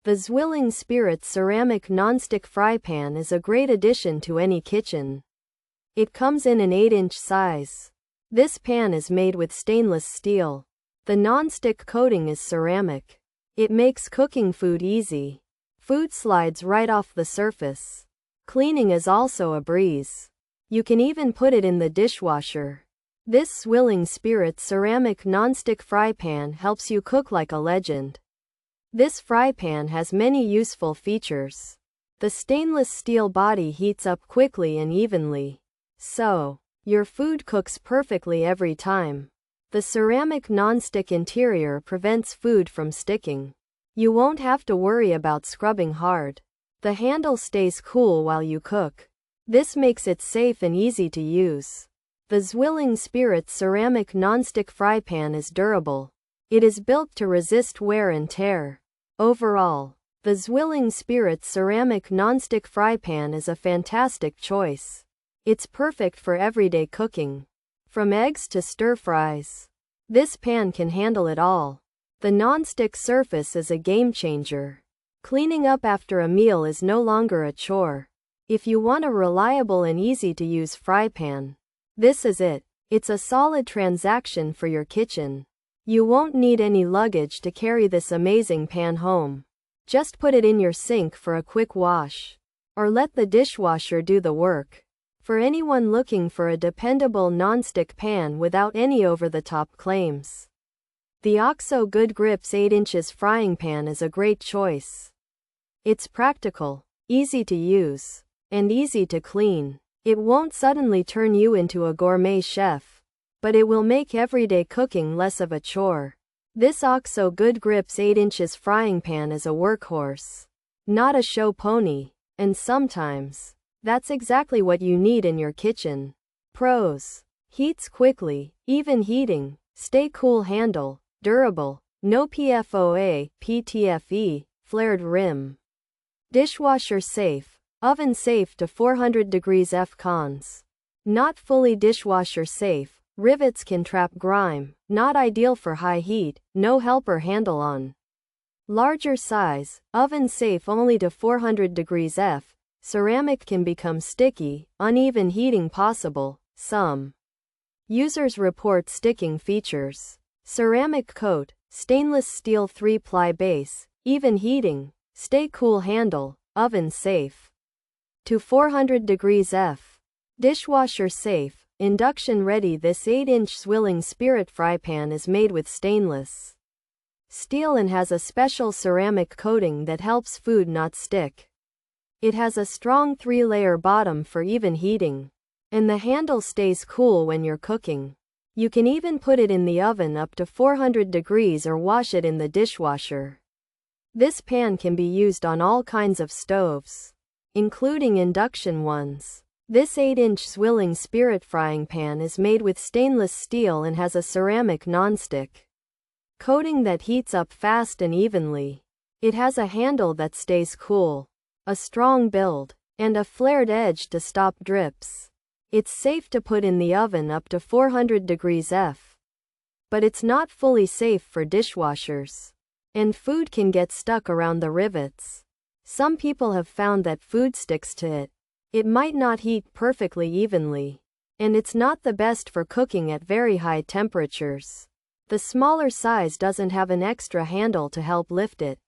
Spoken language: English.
The ZWILLING Spirit ceramic nonstick fry pan is a great addition to any kitchen. It comes in an 8-inch size. This pan is made with stainless steel. The nonstick coating is ceramic. It makes cooking food easy. Food slides right off the surface. Cleaning is also a breeze. You can even put it in the dishwasher. This ZWILLING Spirit ceramic nonstick fry pan helps you cook like a legend. This fry pan has many useful features. The stainless steel body heats up quickly and evenly, so your food cooks perfectly every time. The ceramic nonstick interior prevents food from sticking. You won't have to worry about scrubbing hard. The handle stays cool while you cook. This makes it safe and easy to use. The ZWILLING Spirit ceramic nonstick fry pan is durable. It is built to resist wear and tear. Overall, the ZWILLING Spirit ceramic nonstick fry pan is a fantastic choice. It's perfect for everyday cooking. From eggs to stir-fries, this pan can handle it all. The nonstick surface is a game changer. Cleaning up after a meal is no longer a chore. If you want a reliable and easy-to-use fry pan, this is it. It's a solid transaction for your kitchen. You won't need any luggage to carry this amazing pan home. Just put it in your sink for a quick wash, or let the dishwasher do the work. For anyone looking for a dependable nonstick pan without any over-the-top claims, the OXO Good Grips 8 inches frying pan is a great choice. It's practical, easy to use, and easy to clean. It won't suddenly turn you into a gourmet chef, but it will make everyday cooking less of a chore. This OXO Good Grips 8 inches frying pan is a workhorse, not a show pony, and sometimes that's exactly what you need in your kitchen. Pros: heats quickly, even heating, stay cool handle, durable, no PFOA, PTFE, flared rim. Dishwasher safe, oven safe to 400 degrees F. Cons: not fully dishwasher safe. Rivets can trap grime, not ideal for high heat, no helper handle on. Larger size, oven safe only to 400 degrees F. Ceramic can become sticky, uneven heating possible. Some users report sticking features. Ceramic coat, stainless steel 3-ply base, even heating, stay cool handle, oven safe to 400 degrees F. Dishwasher safe, induction ready. This 8-inch ZWILLING Spirit fry pan is made with stainless steel and has a special ceramic coating that helps food not stick. It has a strong 3-layer bottom for even heating, and the handle stays cool when you're cooking. You can even put it in the oven up to 400 degrees or wash it in the dishwasher. This pan can be used on all kinds of stoves, including induction ones. This 8-inch ZWILLING Spirit frying pan is made with stainless steel and has a ceramic nonstick coating that heats up fast and evenly. It has a handle that stays cool, a strong build, and a flared edge to stop drips. It's safe to put in the oven up to 400 degrees F. But it's not fully safe for dishwashers, and food can get stuck around the rivets. Some people have found that food sticks to it. It might not heat perfectly evenly, and it's not the best for cooking at very high temperatures. The smaller size doesn't have an extra handle to help lift it.